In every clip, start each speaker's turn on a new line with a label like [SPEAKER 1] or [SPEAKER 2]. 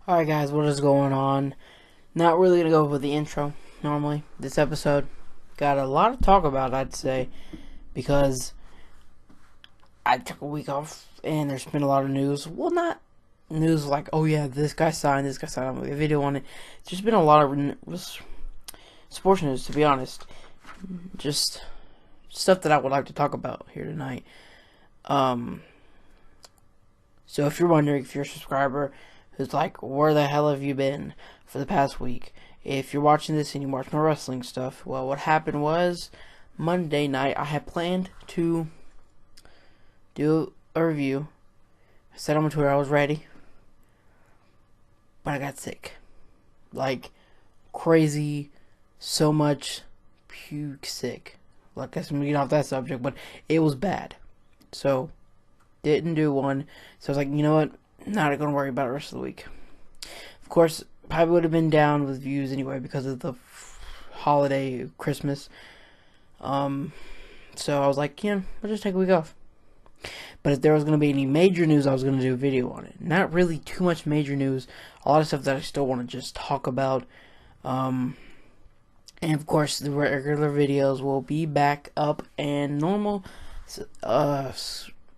[SPEAKER 1] Alright guys, what is going on? Not really going to go over the intro normally. This episode got a lot to talk about, I'd say, because I took a week off and there's been a lot of news. Well, not news like, oh yeah, this guy signed, I'm going to make a video on it. It's just been a lot of sports news, to be honest. Just stuff that I would like to talk about here tonight. So if you're wondering, if you're a subscriber who's like, where the hell have you been for the past week? If you're watching this and you watch my wrestling stuff, well, what happened was Monday night I had planned to do a review. I said on my Twitter I was ready, but I got sick. Like, crazy, so much puke sick. Like, I guess I'm getting off that subject, but it was bad. So, didn't do one. So I was like, you know what? Not going to worry about it the rest of the week. Of course, probably would have been down with views anyway because of the holiday, Christmas. So I was like, yeah, I'll just take a week off. But if there was going to be any major news, I was going to do a video on it. Not really too much major news. A lot of stuff that I still want to just talk about. And of course, the regular videos will be back up and normal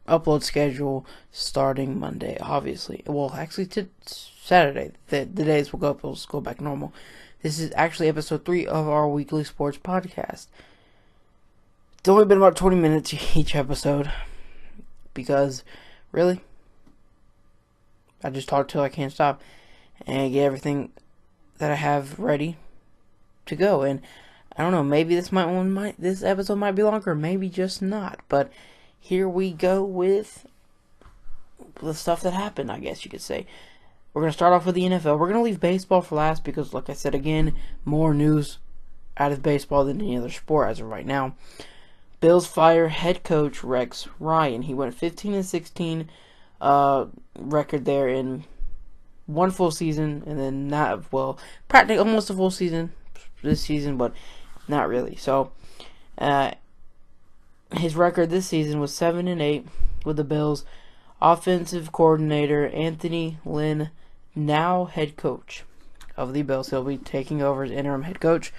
[SPEAKER 1] upload schedule starting Monday, obviously. Well, actually, to Saturday. The days will go back normal. This is actually episode 3 of our weekly sports podcast. It's only been about 20 minutes each episode. Because, really, I just talk till I can't stop. And get everything that I have ready to go. And I don't know, maybe this episode might be longer, maybe just not. But here we go with the stuff that happened, I guess you could say. We're going to start off with the NFL. We're going to leave baseball for last because, like I said again, more news out of baseball than any other sport as of right now. Bills fire head coach Rex Ryan. He went 15-16 record there in one full season, and then practically almost a full season this season, but not really. So, his record this season was 7-8 with the Bills. Offensive coordinator Anthony Lynn, now head coach of the Bills. He'll be taking over as interim head coach.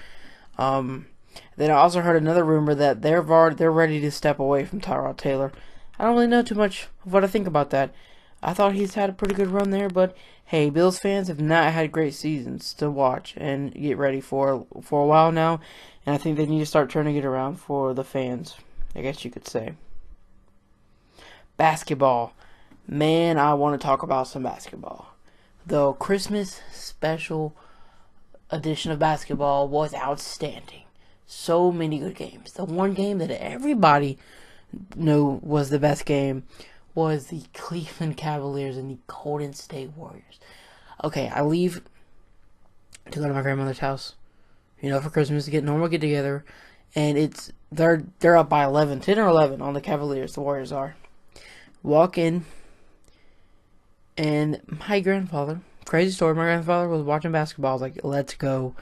[SPEAKER 1] Then I also heard another rumor that they're ready to step away from Tyrod Taylor. I don't really know too much of what I think about that. I thought he's had a pretty good run there, but hey, Bills fans have not had great seasons to watch and get ready for a while now, and I think they need to start turning it around for the fans, I guess you could say. Basketball. Man, I want to talk about some basketball. The Christmas special edition of basketball was outstanding. So many good games. The one game that everybody knew was the best game was the Cleveland Cavaliers and the Golden State Warriors. Okay, I leave to go to my grandmother's house, for Christmas to get together, and they're up by 11, 10 or 11 on the Cavaliers. The Warriors are. Walk in, and my grandfather, crazy story, my grandfather was watching basketball. I was like, let's go.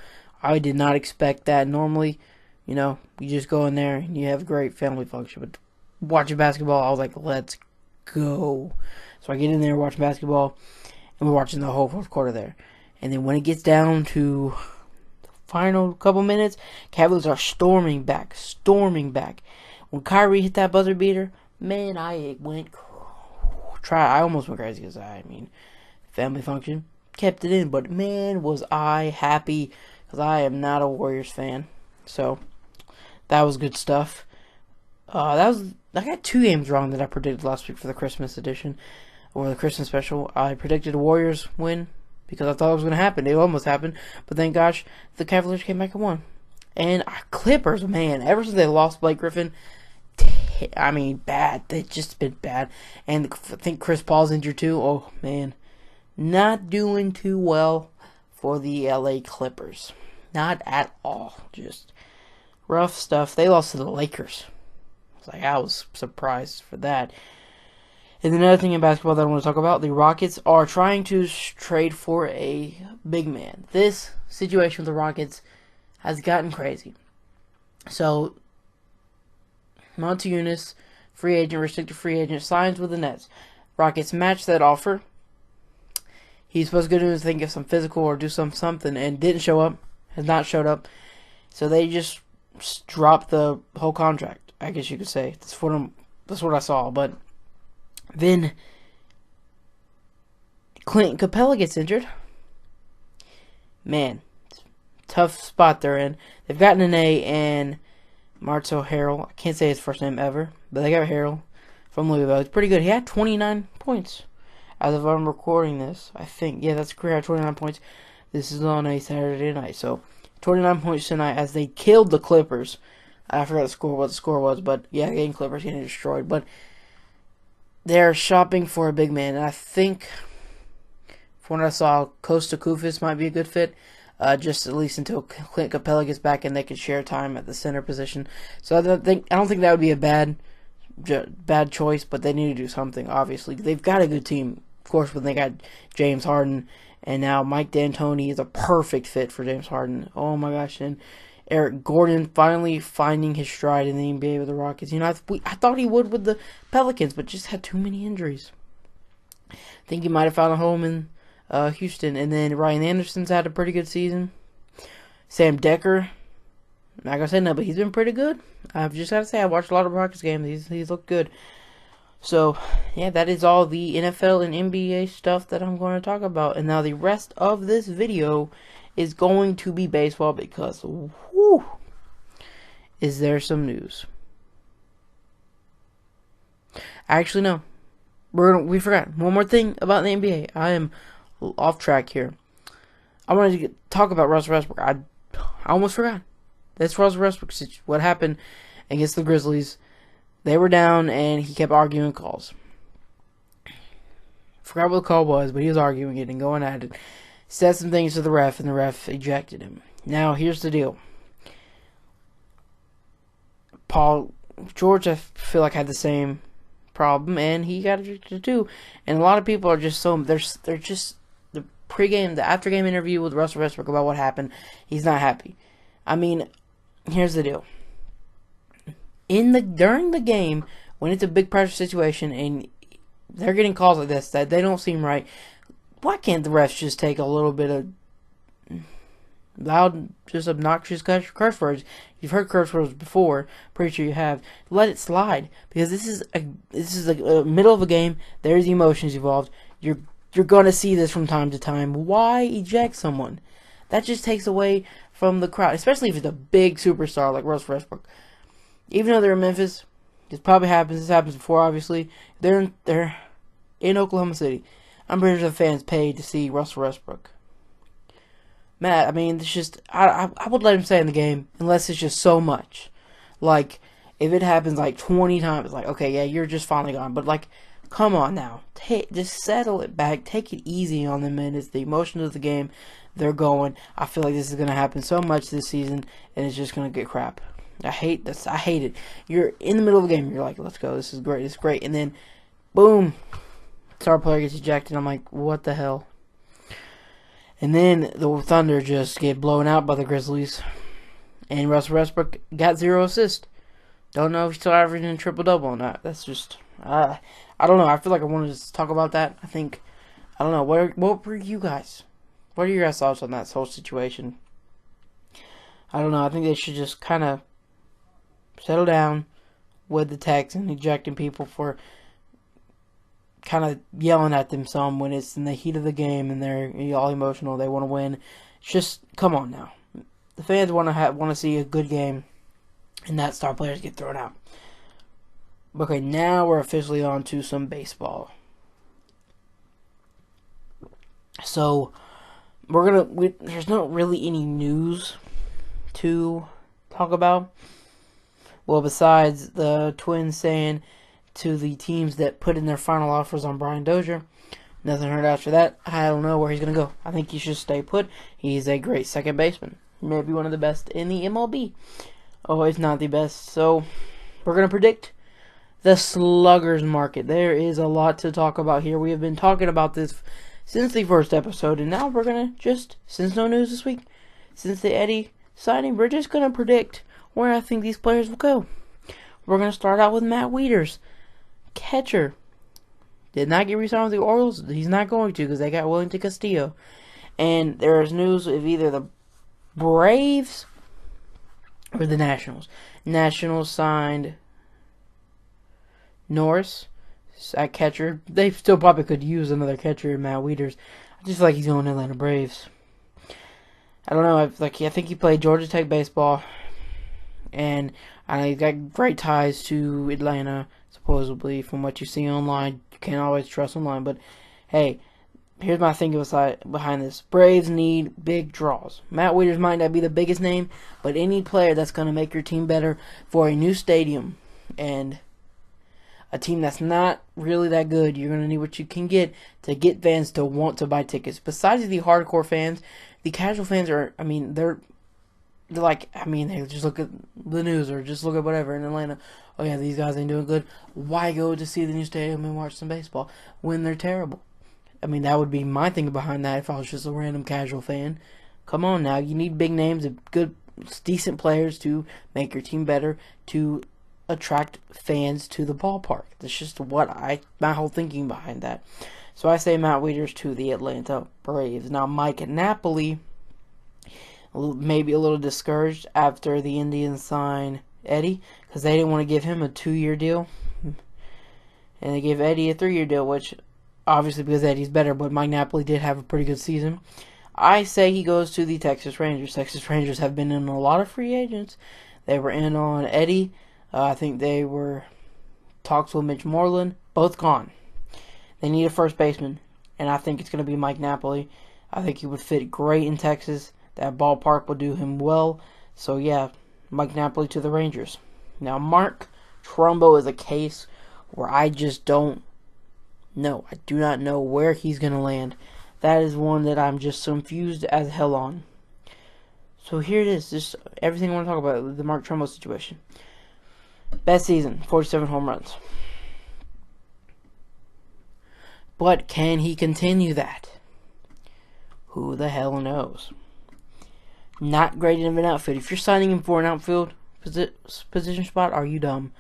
[SPEAKER 1] I did not expect that. Normally, you just go in there and you have a great family function, but watching basketball, I was like, let's go. So I get in there, watch basketball, and we're watching the whole fourth quarter there. And then when it gets down to the final couple minutes, Cavaliers are storming back. When Kyrie hit that buzzer beater, man, I almost went crazy because family function, kept it in, but man, was I happy because I am not a Warriors fan. So that was good stuff. I got 2 games wrong that I predicted last week for the Christmas edition or the Christmas special. I predicted the Warriors win because I thought it was going to happen. It almost happened, but thank gosh the Cavaliers came back and won. And Clippers, man, ever since they lost Blake Griffin, bad. They've just been bad. And I think Chris Paul's injured too. Oh, man. Not doing too well for the LA Clippers. Not at all. Just rough stuff. They lost to the Lakers. I was surprised for that. And another thing in basketball that I want to talk about, the Rockets are trying to trade for a big man. This situation with the Rockets has gotten crazy. So, Montezumas, restricted free agent, signs with the Nets. Rockets match that offer. He's supposed to go to think of some physical or do something, and didn't show up. Has not showed up. So they just dropped the whole contract, I guess you could say. That's what I saw. But then Clint Capella gets injured. Man, tough spot they're in. They've gotten an A and Marto Harrell. I can't say his first name ever, but they got Harrell from Louisville. It's pretty good. He had 29 points as of I'm recording this. I think, yeah, that's career. 29 points. This is on a Saturday night, so 29 points tonight as they killed the Clippers. I forgot what the score was, but yeah, getting Clippers getting destroyed. But they're shopping for a big man, and I think from what I saw, Costa Koufis might be a good fit. Just at least until Clint Capella gets back and they can share time at the center position. So I don't think that would be a bad choice, but they need to do something. Obviously, they've got a good team, of course, when they got James Harden, and now Mike D'Antoni is a perfect fit for James Harden. Oh my gosh! And Eric Gordon finally finding his stride in the NBA with the Rockets. You know, I thought he would with the Pelicans, but just had too many injuries. I think he might have found a home in Houston. And then Ryan Anderson's had a pretty good season. Sam Decker, I'm not gonna say no, but he's been pretty good. I've just got to say, I watched a lot of Rockets games. He's looked good. So, yeah, that is all the NFL and NBA stuff that I'm going to talk about. And now the rest of this video is going to be baseball because, whoo, is there some news. Actually, no. We forgot one more thing about the NBA. I am off track here. I wanted to talk about Russel Westbrook. I almost forgot. That's Russel Westbrook. What happened against the Grizzlies? They were down, and he kept arguing calls. Forgot what the call was, but he was arguing it and going at it. Said some things to the ref, and the ref ejected him. Now, here's the deal. Paul George, I feel like, had the same problem, and he got ejected too. And a lot of people are just they're just the pregame, the after-game interview with Russell Westbrook about what happened. He's not happy. I mean, here's the deal. During the game, when it's a big pressure situation and they're getting calls like this that they don't seem right, why can't the refs just take a little bit of loud, just obnoxious curse words? You've heard curse words before. Pretty sure you have. Let it slide, because this is a middle of a game. There's emotions involved. You're gonna see this from time to time. Why eject someone? That just takes away from the crowd, especially if it's a big superstar like Russell Westbrook. Even though they're in Memphis, this probably happens. This happens before, obviously. They're in Oklahoma City. I'm pretty sure the fans paid to see Russell Westbrook. Matt, I mean, it's just I would let him stay in the game unless it's just so much. Like, if it happens like 20 times, it's like, okay, yeah, you're just finally gone. But like, come on now, just settle it back. Take it easy on them, man. It's the emotion of the game. They're going. I feel like this is gonna happen so much this season, and it's just gonna get crap. I hate this. I hate it. You're in the middle of the game. You're like, let's go. This is great. This is great. And then, boom, star player gets ejected. I'm like, what the hell? And then the Thunder just get blown out by the Grizzlies. And Russell Westbrook got 0 assists. Don't know if he's still averaging a triple-double or not. That's just, I don't know. I feel like I wanted to talk about that. I don't know. What were you guys? What are your guys' thoughts on that whole situation? I don't know. I think they should just kind of settle down with the text and ejecting people for kind of yelling at them some when it's in the heat of the game and they're all emotional. They want to win. It's just, come on now. The fans want to see a good game, and that star players get thrown out. Okay, now we're officially on to some baseball. So there's not really any news to talk about. Well, besides the Twins saying to the teams that put in their final offers on Brian Dozier, nothing heard after that. I don't know where he's going to go. I think he should stay put. He's a great second baseman. Maybe one of the best in the MLB. Oh, if not the best. So, we're going to predict the sluggers market. There is a lot to talk about here. We have been talking about this since the first episode, and now we're going to just, since no news this week, since the Eddie signing, we're just going to predict where I think these players will go. We're going to start out with Matt Wieters, catcher. did not get re-signed with the Orioles. He's not going to because they got Wellington Castillo. And there is news of either the Braves or the Nationals. Nationals signed Norris at catcher. They still probably could use another catcher in Matt Wieters. I just feel like he's going to Atlanta Braves. I don't know. I think he played Georgia Tech baseball, and I know he's got great ties to Atlanta, supposedly, from what you see online. You can't always trust online, but hey, here's my thinking behind this. Braves need big draws. Matt Wieters might not be the biggest name, but any player that's going to make your team better for a new stadium and a team that's not really that good, you're going to need what you can get to get fans to want to buy tickets. Besides the hardcore fans, the casual fans are, they're like, they just look at the news or just look at whatever in Atlanta. Oh yeah, these guys ain't doing good. Why go to see the new stadium and watch some baseball when they're terrible? That would be my thinking behind that if I was just a random casual fan. Come on now, you need big names, good, decent players to make your team better, to attract fans to the ballpark. That's just my whole thinking behind that. So I say Matt Wieters to the Atlanta Braves. Now Mike Napoli, maybe a little discouraged after the Indians signed Eddie, because they didn't want to give him a 2-year deal. And they gave Eddie a 3-year deal, which obviously because Eddie's better, but Mike Napoli did have a pretty good season. I say he goes to the Texas Rangers. Texas Rangers have been in a lot of free agents. They were in on Eddie. I think they were talks with Mitch Moreland. Both gone. They need a first baseman, and I think it's going to be Mike Napoli. I think he would fit great in Texas. That ballpark will do him well. So, yeah, Mike Napoli to the Rangers. Now, Mark Trumbo is a case where I just don't know. I do not know where he's going to land. That is one that I'm just confused as hell on. So here it is. Just everything I want to talk about, the Mark Trumbo situation. Best season, 47 home runs. But can he continue that? Who the hell knows? Not great in an outfield. If you're signing him for an outfield position spot, are you dumb?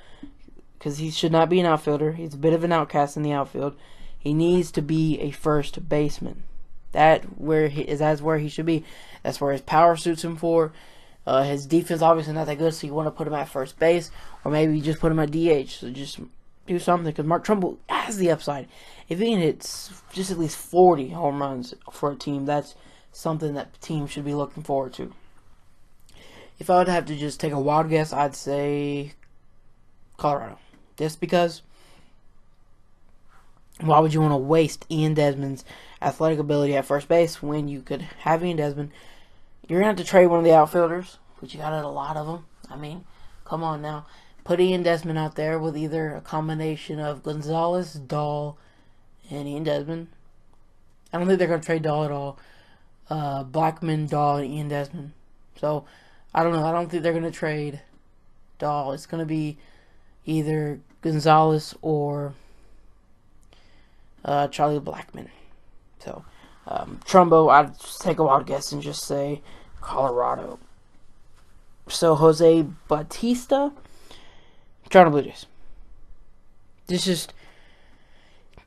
[SPEAKER 1] Because he should not be an outfielder. He's a bit of an outcast in the outfield. He needs to be a first baseman. That's where he should be. That's where his power suits him for. His defense obviously not that good, so you want to put him at first base, or maybe just put him at DH. So just do something, because Mark Trumbo has the upside. If he can hit just at least 40 home runs for a team, that's something that the team should be looking forward to. If I would have to just take a wild guess, I'd say Colorado. Just because, why would you want to waste Ian Desmond's athletic ability at first base when you could have Ian Desmond? You're going to have to trade one of the outfielders, but you got a lot of them. Come on now. Put Ian Desmond out there with either a combination of Gonzalez, Dahl, and Ian Desmond. I don't think they're going to trade Dahl at all. Blackman, Dahl, and Ian Desmond. So, I don't know. I don't think they're going to trade Dahl. It's going to be either Gonzalez or Charlie Blackman. So, Trumbo, I'd take a wild guess and just say Colorado. So, Jose Bautista, Toronto Blue Jays. This just,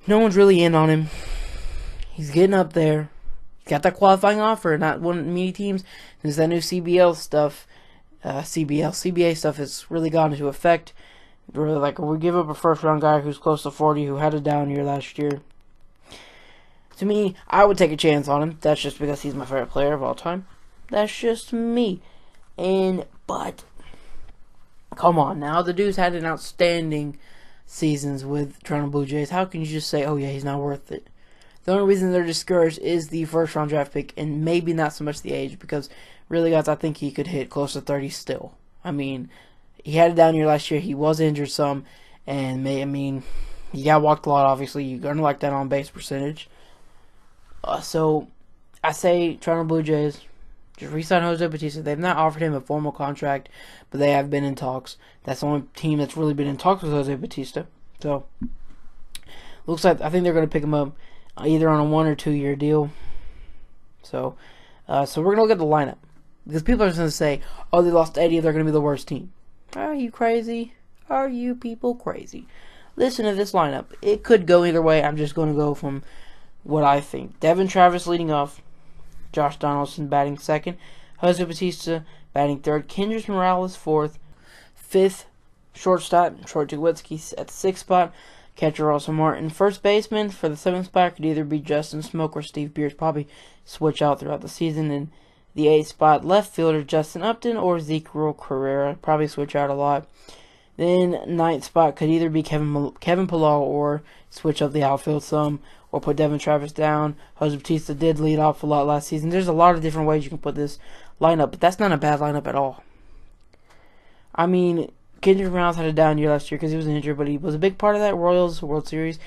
[SPEAKER 1] no one's really in on him. He's getting up there. He's got that qualifying offer, not one of many teams. There's that new CBA stuff has really gone into effect. Really, we give up a first-round guy who's close to 40, who had a down year last year. To me, I would take a chance on him. That's just because he's my favorite player of all time. That's just me. But, come on now. The dude's had an outstanding seasons with Toronto Blue Jays. How can you just say, oh yeah, he's not worth it? The only reason they're discouraged is the first-round draft pick, and maybe not so much the age, because really, guys, I think he could hit close to 30 still. He had a down year last year. He was injured some, and he got walked a lot, obviously. You're going to like that on-base percentage. So, I say Toronto Blue Jays, just re-sign Jose Bautista. They've not offered him a formal contract, but they have been in talks. That's the only team that's really been in talks with Jose Bautista. So, looks like, I think they're going to pick him up either on a 1 or 2 year deal. So we're going to look at the lineup. Because people are just going to say, oh, they lost Eddie, they're going to be the worst team. Are you crazy? Are you people crazy? listen to this lineup. It could go either way. I'm just going to go from what I think. Devin Travis leading off. Josh Donaldson batting second. Jose Bautista batting third. Kendrys Morales fourth. Fifth, shortstop Troy Tulowitzki at the sixth spot. Catcher Russell Martin. First baseman for the seventh spot could either be Justin Smoke or Steve Pearce. Probably switch out throughout the season. And the eighth spot, left fielder Justin Upton or Ezequiel Carrera. Probably switch out a lot. Then ninth spot could either be Kevin Pillar or switch up the outfield some or put Devin Travis down. Jose Bautista did lead off a lot last season. There's a lot of different ways you can put this lineup, but that's not a bad lineup at all. I mean, Kendrys Morales had a down year last year because he was injured, but he was a big part of that Royals World Series.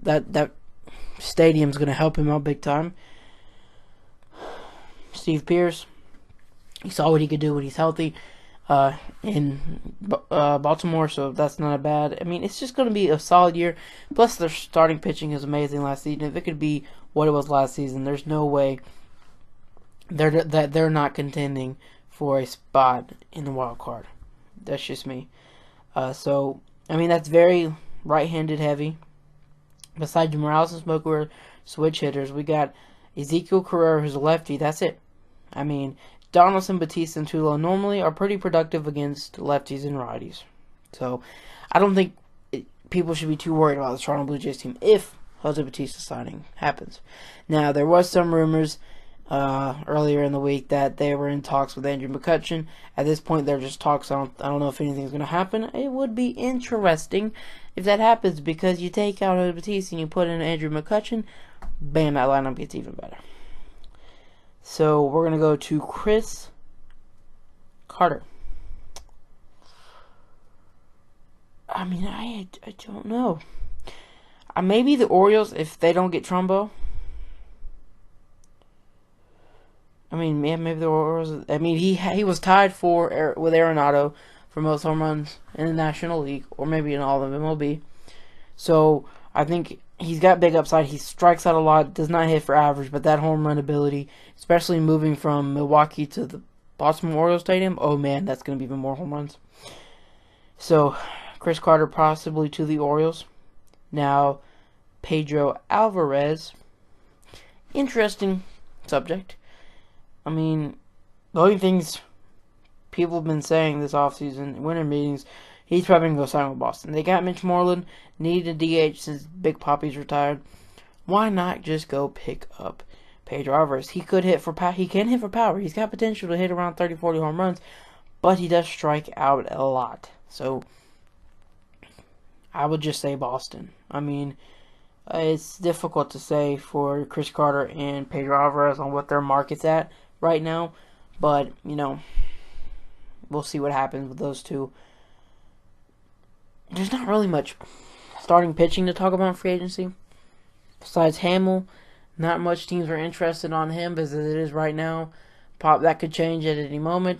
[SPEAKER 1] That stadium's going to help him out big time. Steve Pearce, he saw what he could do when he's healthy in Baltimore, so that's not bad. I mean, it's just going to be a solid year. Plus, their starting pitching is amazing last season. If it could be what it was last season, there's no way they're not contending for a spot in the wild card. That's just me. So, I mean, that's very right-handed heavy. Besides Morales and Smoke, we're switch hitters. We got Ezequiel Carrera, who's a lefty. That's it. I mean, Donaldson, Bautista, and Tulo normally are pretty productive against lefties and righties. So, I don't think people should be too worried about the Toronto Blue Jays team if Jose Bautista signing happens. Now, there was some rumors earlier in the week that they were in talks with Andrew McCutchen. At this point, they're just talks. I don't know if anything's going to happen. It would be interesting if that happens because you take out Jose Bautista and you put in Andrew McCutchen, bam, that lineup gets even better. So we're going to go to Chris Carter. I mean, I don't know. Maybe the Orioles, if they don't get Trumbo. I mean, yeah, maybe the Orioles. I mean, he was tied with Arenado for most home runs in the National League, or maybe in all of MLB. So I think he's got big upside. He strikes out a lot, does not hit for average, but that home run ability, especially moving from Milwaukee to the Baltimore Orioles Stadium, oh man, that's going to be even more home runs. So Chris Carter possibly to the Orioles. Now Pedro Alvarez, interesting subject. I mean, the only things people have been saying this offseason, winter meetings, he's probably going to go sign with Boston. They got Mitch Moreland, needed a DH since Big Papi's retired. Why not just go pick up Pedro Alvarez? He could hit for power. He can hit for power. He's got potential to hit around 30, 40 home runs, but he does strike out a lot. So I would just say Boston. I mean, it's difficult to say for Chris Carter and Pedro Alvarez on what their market's at right now, but, you know, we'll see what happens with those two. There's not really much starting pitching to talk about in free agency. Besides Hamill, not much teams are interested on him as it is right now. That could change at any moment.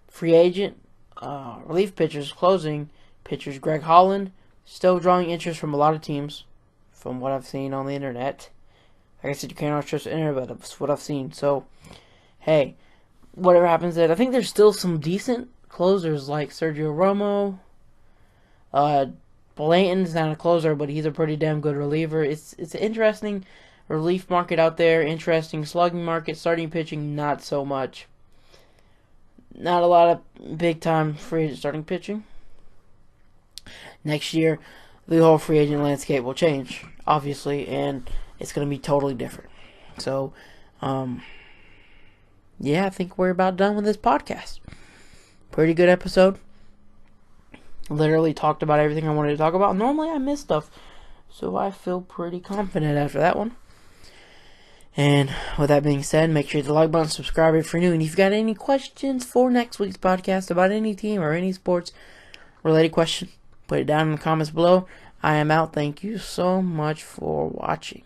[SPEAKER 1] Free agent, relief pitchers closing. Pitchers Greg Holland, still drawing interest from a lot of teams, from what I've seen on the internet. Like I said, you can't always trust the internet, but that's what I've seen. So, hey, whatever happens there, I think there's still some decent closers like Sergio Romo. Blanton's not a closer, but he's a pretty damn good reliever. It's an interesting relief market out there. Interesting slugging market. Starting pitching, not so much. Not a lot of big-time free agent starting pitching. Next year, the whole free agent landscape will change, obviously, and it's going to be totally different. So, yeah, I think we're about done with this podcast. Pretty good episode. Literally talked about everything I wanted to talk about. Normally I miss stuff, so I feel pretty confident after that one. And with that being said, make sure you hit the like button, subscribe if you're new, and if you've got any questions for next week's podcast about any team or any sports related question, put it down in the comments below. I am out. Thank you so much for watching.